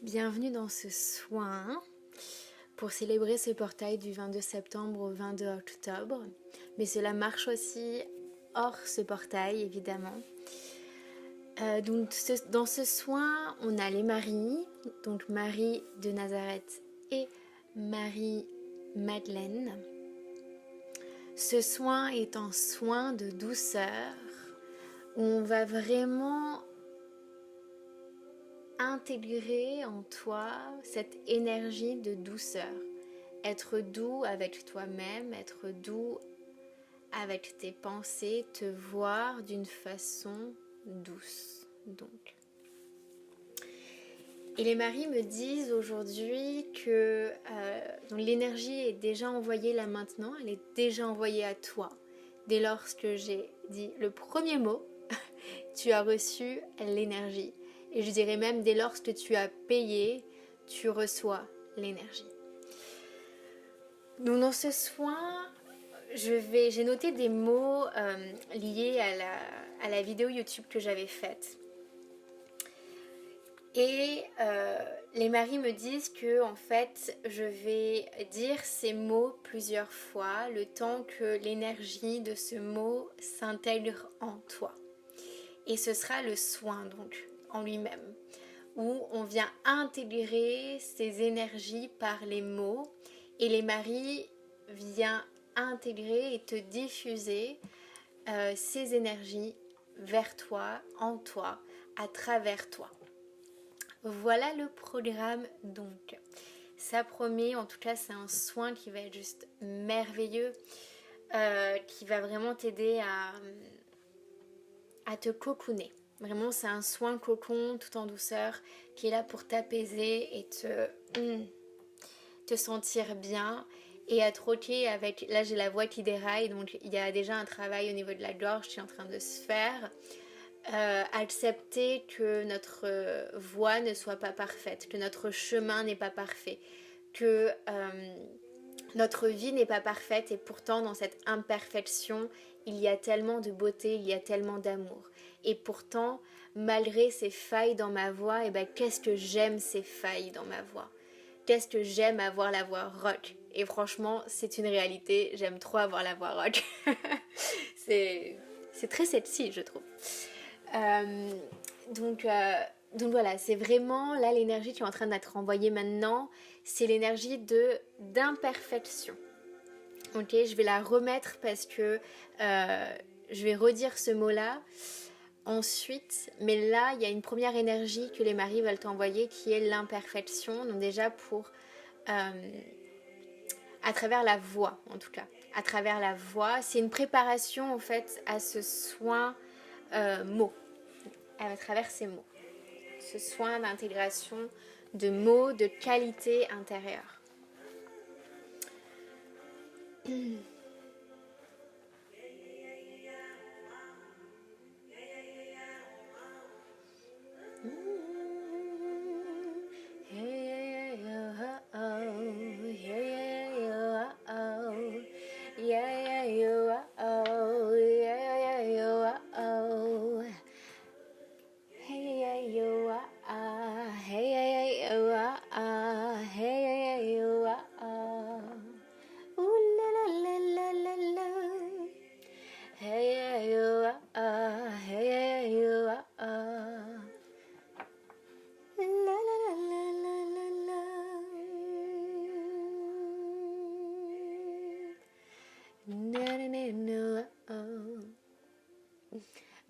Bienvenue dans ce soin pour célébrer ce portail du 22 septembre au 22 octobre. Mais cela marche aussi hors ce portail, évidemment. Dans ce soin, on a les Maries, donc Marie de Nazareth et Marie-Madeleine. Ce soin est un soin de douceur où on va vraiment intégrer en toi cette énergie de douceur. Être doux avec toi-même, être doux avec tes pensées, te voir d'une façon douce. Et les maris me disent aujourd'hui que l'énergie est déjà envoyée là maintenant, elle est déjà envoyée à toi. Dès lors que j'ai dit le premier mot, tu as reçu l'énergie. Et je dirais même dès lors que tu as payé, tu reçois l'énergie. Donc dans ce soin, j'ai noté des mots liés à la vidéo YouTube que j'avais faite. Et les maris me disent que en fait, je vais dire ces mots plusieurs fois, le temps que l'énergie de ce mot s'intègre en toi. Et ce sera le soin donc en lui-même, où on vient intégrer ces énergies par les mots et les maris viennent intégrer et te diffuser ces énergies vers toi, en toi, à travers toi. Voilà le programme donc. Ça promet, en tout cas c'est un soin qui va être juste merveilleux, qui va vraiment t'aider à te cocooner. Vraiment, c'est un soin cocon tout en douceur qui est là pour t'apaiser et te sentir bien et être ok avec... Là, j'ai la voix qui déraille, donc il y a déjà un travail au niveau de la gorge qui est en train de se faire. Accepter que notre voix ne soit pas parfaite, que notre chemin n'est pas parfait, que notre vie n'est pas parfaite et pourtant dans cette imperfection, il y a tellement de beauté, il y a tellement d'amour. Et pourtant, malgré ces failles dans ma voix, eh ben, qu'est-ce que j'aime ces failles dans ma voix? Qu'est-ce que j'aime avoir la voix rock? Et franchement, c'est une réalité, j'aime trop avoir la voix rock. c'est très sexy, je trouve. Donc voilà, c'est vraiment là l'énergie qui est en train d'être envoyée maintenant, c'est l'énergie d'imperfection. Ok, je vais la remettre parce que je vais redire ce mot-là ensuite, mais là il y a une première énergie que les maris veulent t'envoyer qui est l'imperfection, donc déjà pour à travers la voix en tout cas, à travers la voix, c'est une préparation en fait à ce soin mot, à travers ces mots, ce soin d'intégration de mots de qualité intérieure.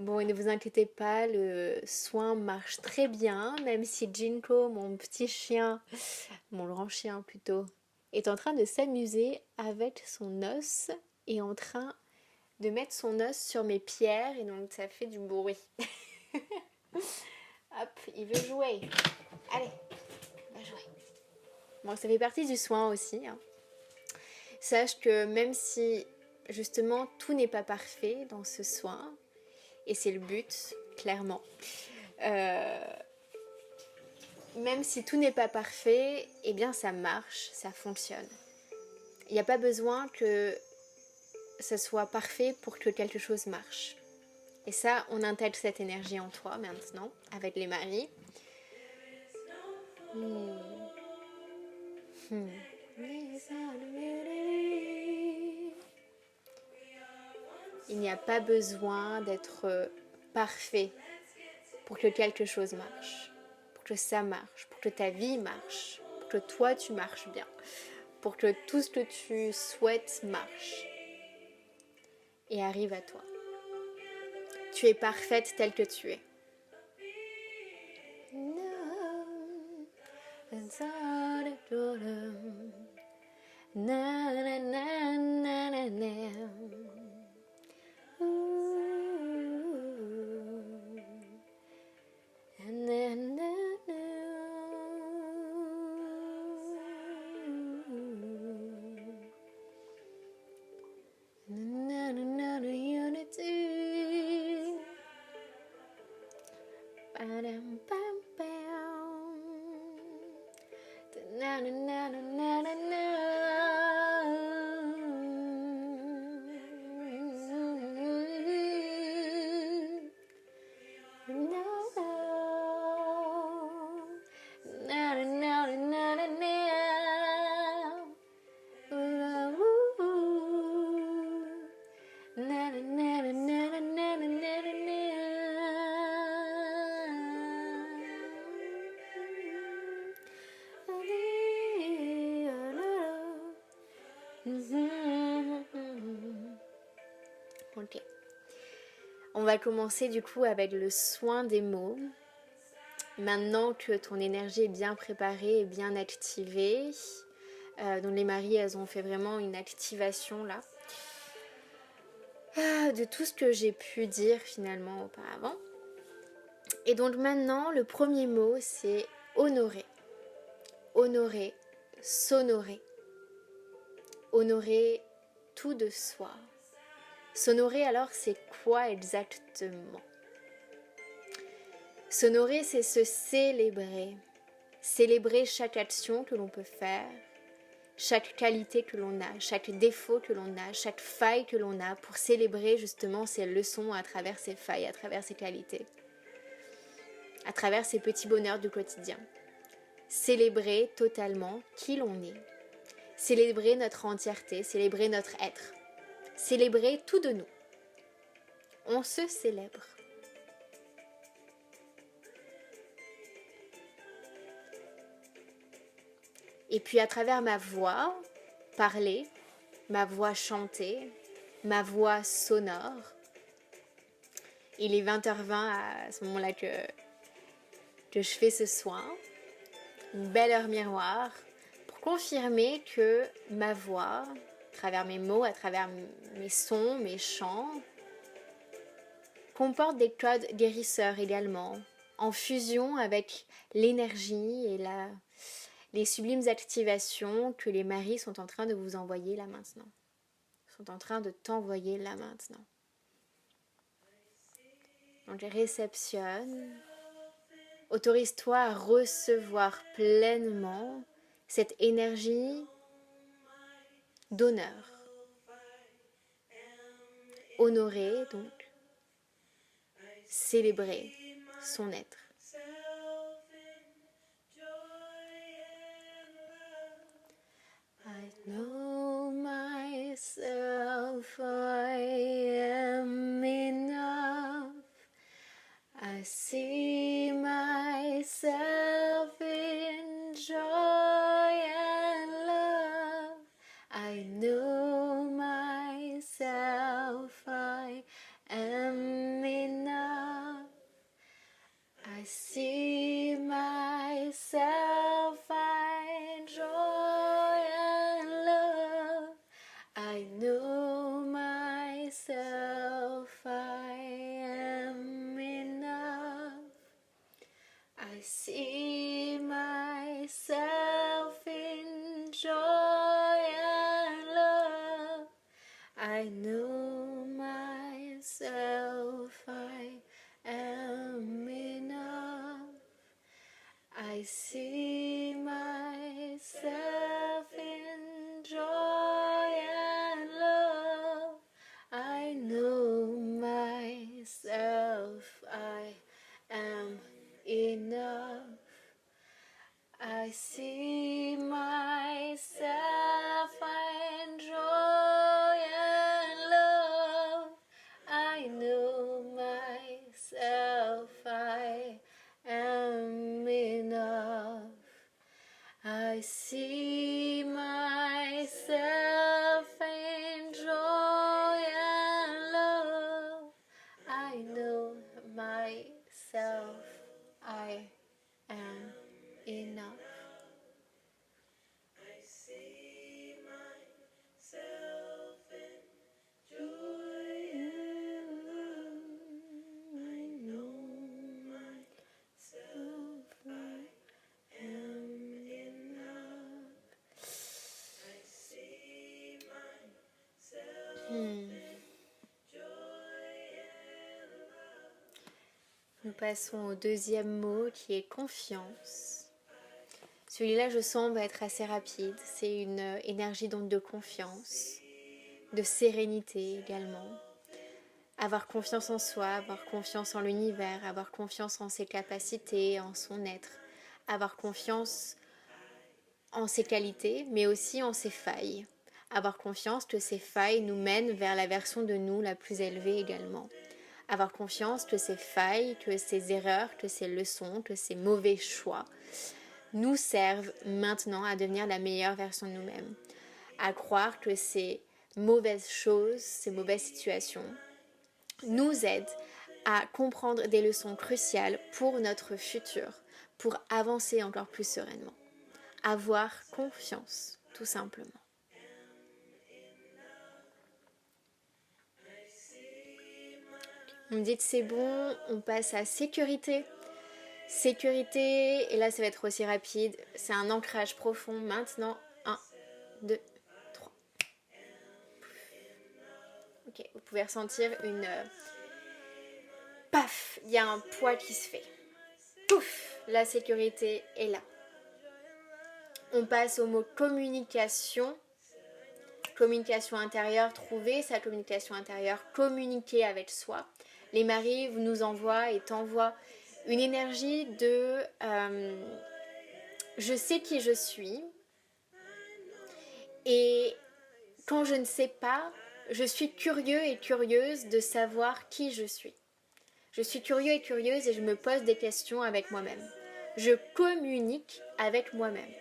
Bon, et ne vous inquiétez pas, le soin marche très bien, même si Jinko, mon petit chien, mon grand chien plutôt, est en train de s'amuser avec son os et en train de mettre son os sur mes pierres et donc ça fait du bruit. Hop, il veut jouer. Allez, va jouer. Bon, ça fait partie du soin aussi, hein. Sache que même si justement tout n'est pas parfait dans ce soin, et c'est le but, clairement, même si tout n'est pas parfait, eh bien ça marche, ça fonctionne. Il n'y a pas besoin que ça soit parfait pour que quelque chose marche. Et ça, on intègre cette énergie en toi maintenant, avec les maris. Hmm. Il n'y a pas besoin d'être parfait pour que quelque chose marche, pour que ça marche, pour que ta vie marche, pour que toi tu marches bien, pour que tout ce que tu souhaites marche et arrive à toi. Tu es parfaite telle que tu es. Ok. On va commencer du coup avec le soin des mots. Maintenant que ton énergie est bien préparée et bien activée, donc les maries, elles ont fait vraiment une activation là, de tout ce que j'ai pu dire finalement auparavant. Et donc maintenant, le premier mot, c'est honorer. Honorer, s'honorer. Honorer tout de soi. S'honorer alors, c'est quoi exactement ? S'honorer, c'est se célébrer. Célébrer chaque action que l'on peut faire, chaque qualité que l'on a, chaque défaut que l'on a, chaque faille que l'on a, pour célébrer justement ces leçons à travers ces failles, à travers ces qualités, à travers ces petits bonheurs du quotidien. Célébrer totalement qui l'on est, célébrer notre entièreté, célébrer notre être, célébrer tout de nous. On se célèbre. Et puis à travers ma voix parlée, ma voix chantée, ma voix sonore, il est 20h20 à ce moment-là que je fais ce soin, une belle heure miroir, pour confirmer que ma voix, à travers mes mots, à travers mes sons, mes chants, comporte des codes guérisseurs également, en fusion avec l'énergie et les sublimes activations que les maris sont en train de vous envoyer là maintenant. Sont en train de t'envoyer là maintenant. Donc réceptionne. Autorise-toi à recevoir pleinement cette énergie d'honneur. Honorer donc, célébrer son être. I know myself, I am enough. I see myself in joy and love. I know myself, I am enough. I see myself, I joy and love. I know myself, I am enough. I see myself in joy and love. I know myself, I am enough. I see myself in joy and love. I know myself, I am enough. I see myself I see myself in joy and love. I know myself. I am enough. I see myself in joy and love. I know myself. I am enough. I see myself. Nous passons au deuxième mot qui est confiance. Celui-là, je sens, va être assez rapide. C'est une énergie donc de confiance, de sérénité également. Avoir confiance en soi, avoir confiance en l'univers, avoir confiance en ses capacités, en son être. Avoir confiance en ses qualités, mais aussi en ses failles. Avoir confiance que ces failles nous mènent vers la version de nous la plus élevée également. Avoir confiance que ces failles, que ces erreurs, que ces leçons, que ces mauvais choix nous servent maintenant à devenir la meilleure version de nous-mêmes. À croire que ces mauvaises choses, ces mauvaises situations nous aident à comprendre des leçons cruciales pour notre futur, pour avancer encore plus sereinement. Avoir confiance, tout simplement. On me dit que c'est bon, on passe à sécurité. Sécurité, et là ça va être aussi rapide, c'est un ancrage profond maintenant. 1, 2, 3. Ok, vous pouvez ressentir une... Paf, il y a un poids qui se fait. Pouf, la sécurité est là. On passe au mot communication. Communication intérieure, trouver sa communication intérieure, communiquer avec soi. Les maris nous envoient et t'envoient une énergie de je sais qui je suis et quand je ne sais pas, je suis curieux et curieuse de savoir qui je suis. Je suis curieux et curieuse et je me pose des questions avec moi-même. Je communique avec moi-même.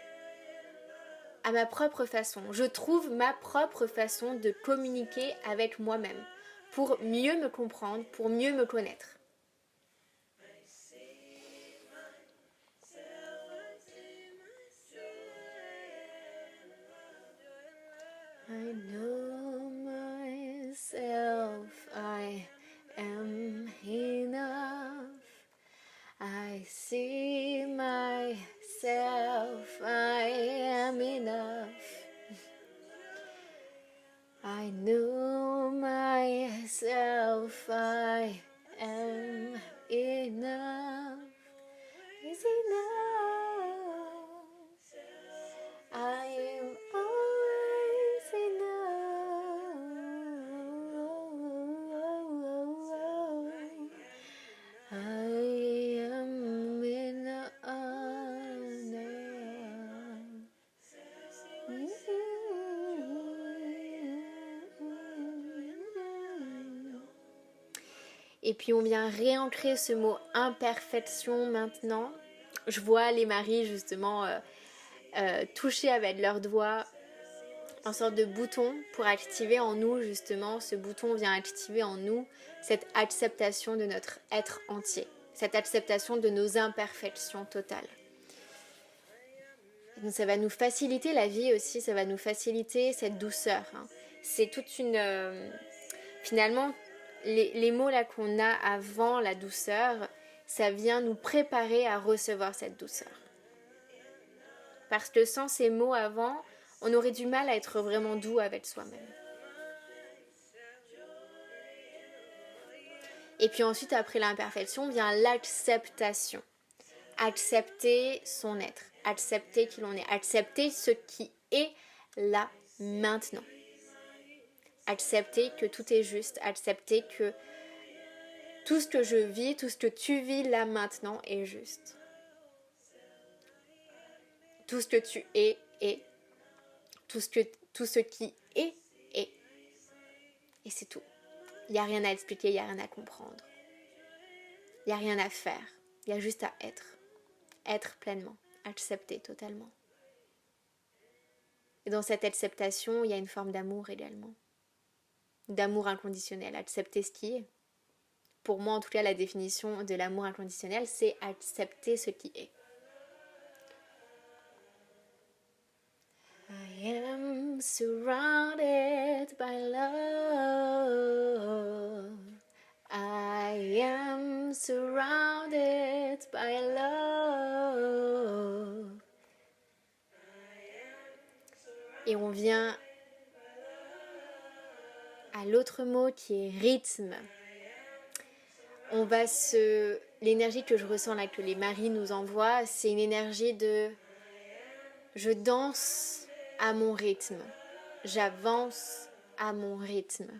À ma propre façon. Je trouve ma propre façon de communiquer avec moi-même pour mieux me comprendre, pour mieux me connaître. I know myself, I am enough. I see myself, I am enough. I know myself, I am enough. Is enough. I am always enough. I am enough. Et puis on vient réancrer ce mot imperfection maintenant. Je vois les maris justement toucher avec leurs doigts en sorte de bouton pour activer en nous justement, ce bouton vient activer en nous cette acceptation de notre être entier, cette acceptation de nos imperfections totales. Donc ça va nous faciliter la vie aussi, ça va nous faciliter cette douceur. C'est toute une... finalement, les mots là qu'on a avant la douceur, ça vient nous préparer à recevoir cette douceur. Parce que sans ces mots avant, on aurait du mal à être vraiment doux avec soi-même. Et puis ensuite, après l'imperfection, vient l'acceptation. Accepter son être, accepter qui l'on est, accepter ce qui est là maintenant. Accepter que tout est juste, accepter que tout ce que je vis, tout ce que tu vis là maintenant est juste. Tout ce que tu es, est. Tout ce qui est, est. Et c'est tout. Il n'y a rien à expliquer, il n'y a rien à comprendre. Il n'y a rien à faire. Il y a juste à être. Être pleinement. Accepter totalement. Et dans cette acceptation, il y a une forme d'amour également. D'amour inconditionnel, accepter ce qui est. Pour moi, en tout cas, la définition de l'amour inconditionnel, c'est accepter ce qui est. I am surrounded by love. I am surrounded by love. Et on vient à l'autre mot qui est rythme. L'énergie que je ressens là, que les maris nous envoient, c'est une énergie de je danse à mon rythme, j'avance à mon rythme,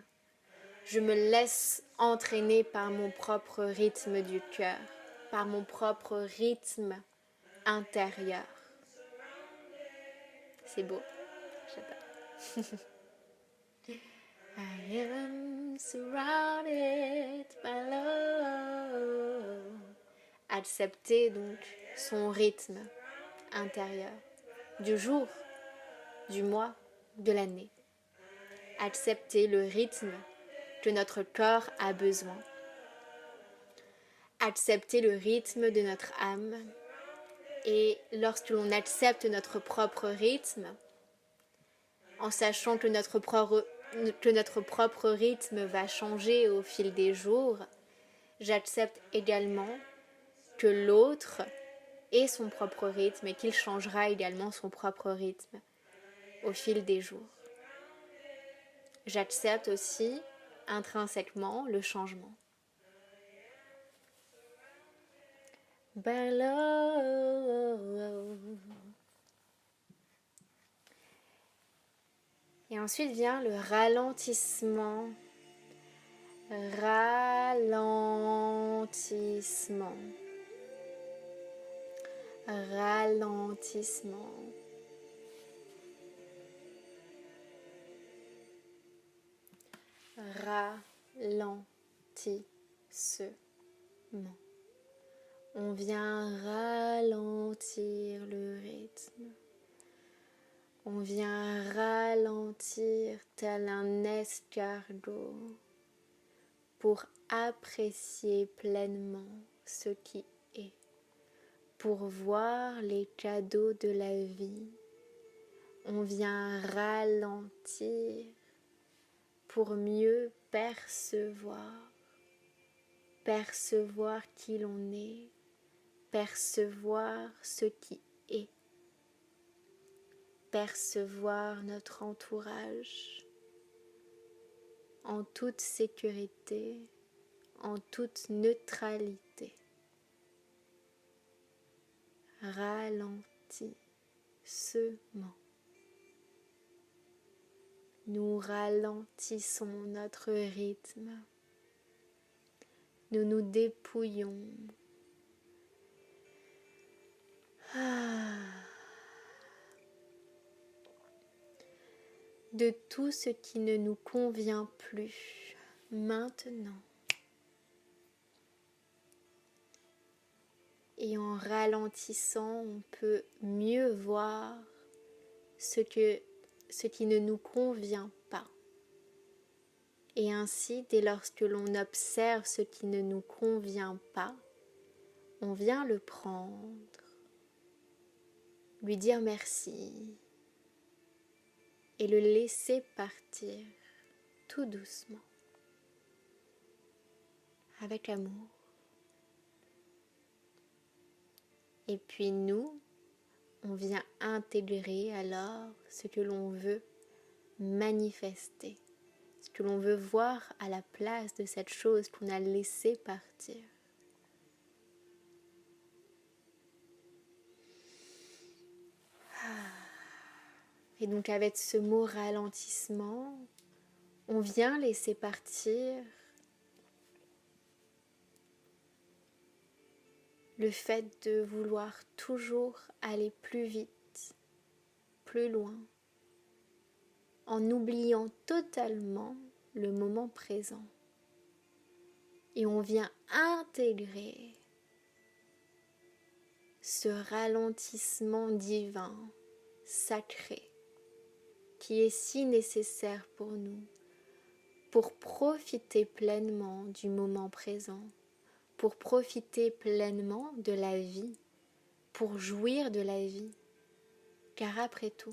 je me laisse entraîner par mon propre rythme du cœur, par mon propre rythme intérieur. C'est beau, j'adore. I am surrounded by love. Accepter donc son rythme intérieur, du jour, du mois, de l'année. Accepter le rythme que notre corps a besoin. Accepter le rythme de notre âme. Et lorsque l'on accepte notre propre rythme, en sachant que notre propre rythme va changer au fil des jours, j'accepte également que l'autre ait son propre rythme et qu'il changera également son propre rythme au fil des jours. J'accepte aussi intrinsèquement le changement. By love. Et ensuite vient le ralentissement. Ralentissement. Ralentissement. Ralentissement. On vient ralentir le rythme. On vient ralentir tel un escargot pour apprécier pleinement ce qui est, pour voir les cadeaux de la vie. On vient ralentir pour mieux percevoir qui l'on est, percevoir ce qui est, percevoir notre entourage en toute sécurité, en toute neutralité. Ralentissement. Nous ralentissons notre rythme. Nous nous dépouillons. De tout ce qui ne nous convient plus maintenant. Et en ralentissant, on peut mieux voir ce qui ne nous convient pas. Et ainsi, dès lorsque l'on observe ce qui ne nous convient pas, on vient le prendre, lui dire merci et le laisser partir tout doucement, avec amour. Et puis nous, on vient intégrer alors ce que l'on veut manifester, ce que l'on veut voir à la place de cette chose qu'on a laissée partir. Et donc avec ce mot ralentissement, on vient laisser partir le fait de vouloir toujours aller plus vite, plus loin, en oubliant totalement le moment présent. Et on vient intégrer ce ralentissement divin, sacré, qui est si nécessaire pour nous, pour profiter pleinement du moment présent, pour profiter pleinement de la vie, pour jouir de la vie. Car après tout,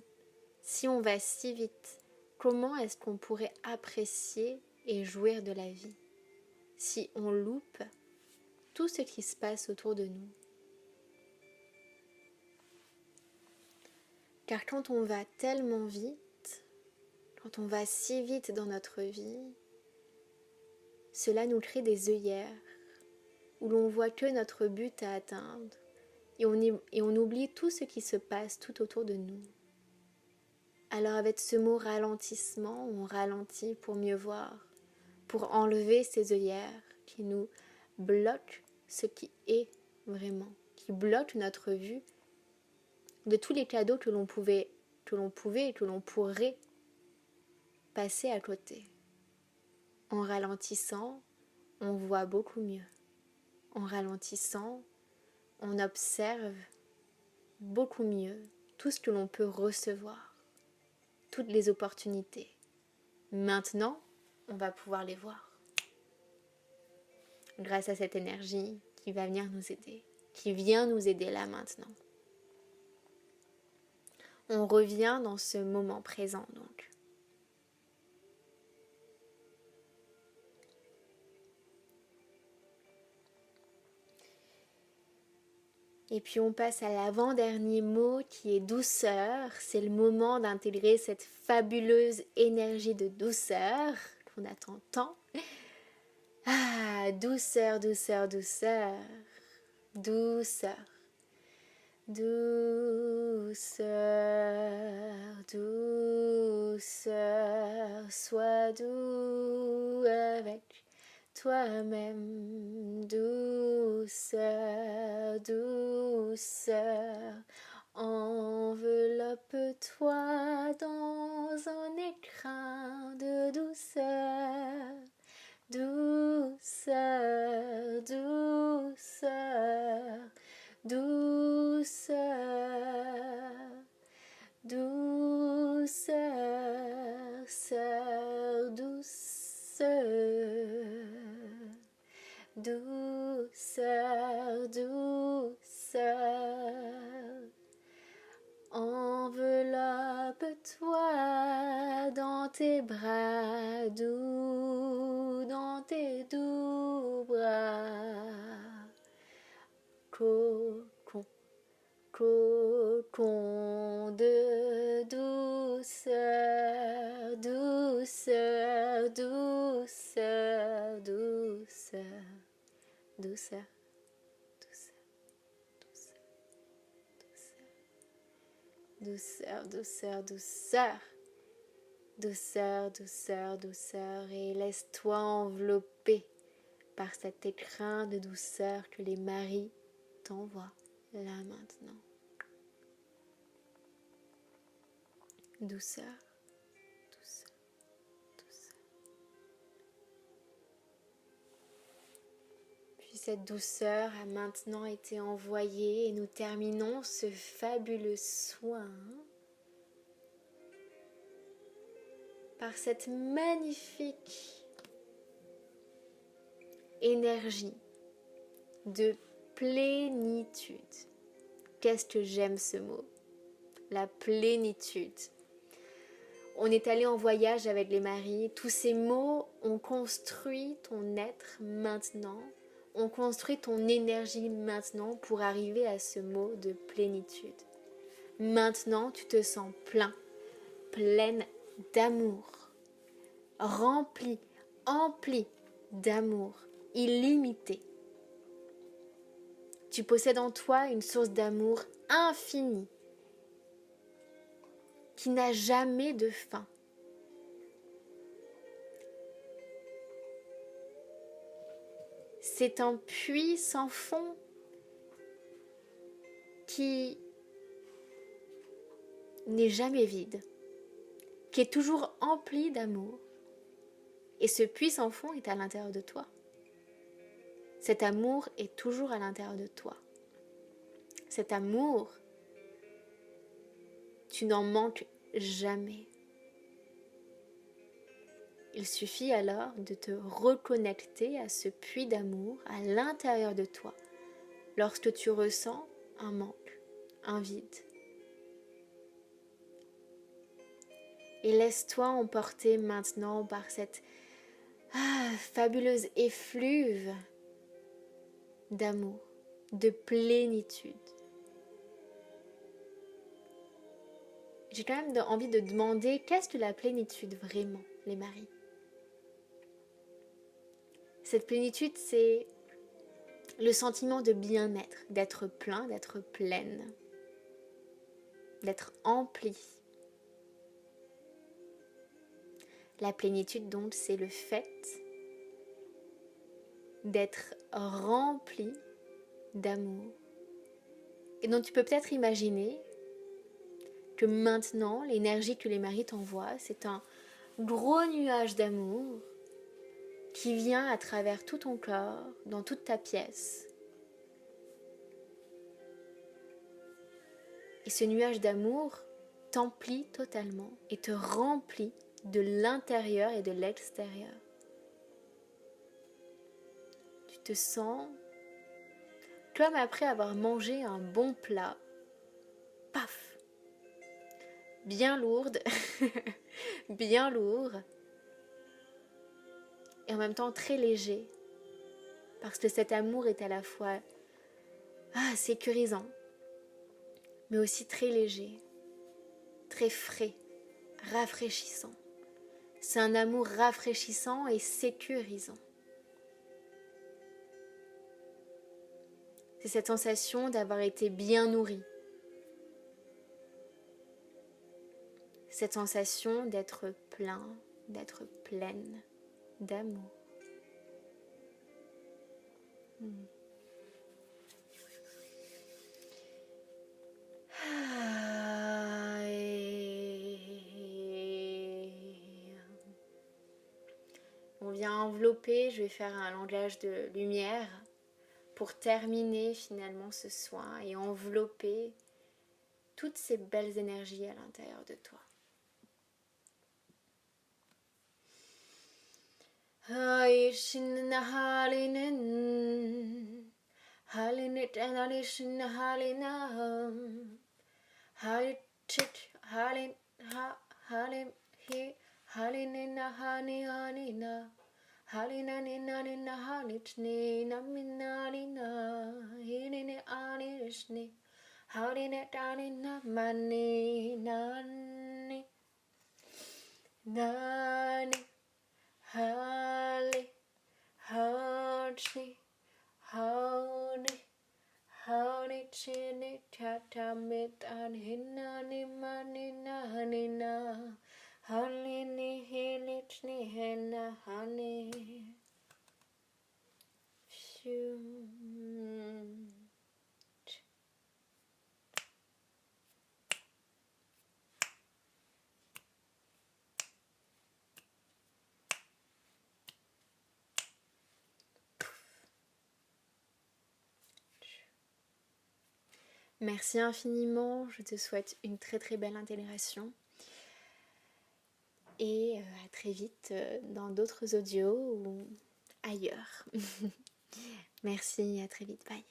si on va si vite, comment est-ce qu'on pourrait apprécier et jouir de la vie si on loupe tout ce qui se passe autour de nous? Car quand on va tellement vite, quand on va si vite dans notre vie, cela nous crée des œillères où l'on voit que notre but à atteindre et on oublie tout ce qui se passe tout autour de nous. Alors avec ce mot ralentissement, on ralentit pour mieux voir, pour enlever ces œillères qui nous bloquent ce qui est vraiment, qui bloquent notre vue de tous les cadeaux que l'on pouvait et que l'on pourrait passer à côté. En ralentissant, on voit beaucoup mieux. En ralentissant, on observe beaucoup mieux tout ce que l'on peut recevoir, toutes les opportunités. Maintenant, on va pouvoir les voir. Grâce à cette énergie qui va venir nous aider, qui vient nous aider là maintenant. On revient dans ce moment présent donc. Et puis on passe à l'avant-dernier mot qui est douceur. C'est le moment d'intégrer cette fabuleuse énergie de douceur qu'on attend tant. Ah, douceur, douceur, douceur, douceur, douceur, douceur, sois doux avec toi-même, douceur, douceur, enveloppe-toi dans un écrin de douceur, douceur, douceur, douceur, douceur, sœur, douceur, douceur, douceur, enveloppe-toi dans tes bras doux, dans tes doux bras, cocon, cocon de douceur, douceur, douceur, douceur, douceur, douceur, douceur, douceur, douceur, douceur, douceur, douceur, et laisse-toi envelopper par cet écrin de douceur que les maris t'envoient là maintenant. Douceur, douceur, douceur. Puis cette douceur a maintenant été envoyée et nous terminons ce fabuleux soin par cette magnifique énergie de plénitude. Qu'est-ce que j'aime ce mot, la plénitude. On est allé en voyage avec les maris, tous ces mots ont construit ton être maintenant, ont construit ton énergie maintenant pour arriver à ce mot de plénitude. Maintenant, tu te sens plein, pleine d'amour, rempli, empli d'amour, illimité. Tu possèdes en toi une source d'amour infinie qui n'a jamais de fin. C'est un puits sans fond qui n'est jamais vide, qui est toujours empli d'amour. Et ce puits sans fond est à l'intérieur de toi. Cet amour est toujours à l'intérieur de toi. Cet amour, tu n'en manques jamais. Il suffit alors de te reconnecter à ce puits d'amour à l'intérieur de toi lorsque tu ressens un manque, un vide. Et laisse-toi emporter maintenant par cette fabuleuse effluve d'amour, de plénitude. J'ai quand même envie de demander, qu'est-ce que la plénitude vraiment, les maris? Cette plénitude, c'est le sentiment de bien-être, d'être plein, d'être pleine, d'être empli. La plénitude, donc, c'est le fait d'être rempli d'amour. Et donc, tu peux peut-être imaginer que maintenant, l'énergie que les maris t'envoient, c'est un gros nuage d'amour qui vient à travers tout ton corps, dans toute ta pièce. Et ce nuage d'amour t'emplit totalement et te remplit de l'intérieur et de l'extérieur. Tu te sens comme après avoir mangé un bon plat. Paf! Bien lourde, bien lourd, et en même temps très léger, parce que cet amour est à la fois sécurisant, mais aussi très léger, très frais, rafraîchissant. C'est un amour rafraîchissant et sécurisant. C'est cette sensation d'avoir été bien nourri. Cette sensation d'être plein, d'être pleine d'amour. On vient envelopper, je vais faire un langage de lumière pour terminer finalement ce soin et envelopper toutes ces belles énergies à l'intérieur de toi. Halina nina nina halitni namina nina hinini anirishni halina tanina mani nani nani hali hachni hauni hauni chini tatamit anhinani mani nani na Halini hilitni hena hani. Merci infiniment, je te souhaite une très très belle intégration. Et à très vite dans d'autres audios ou ailleurs. Merci, à très vite, bye.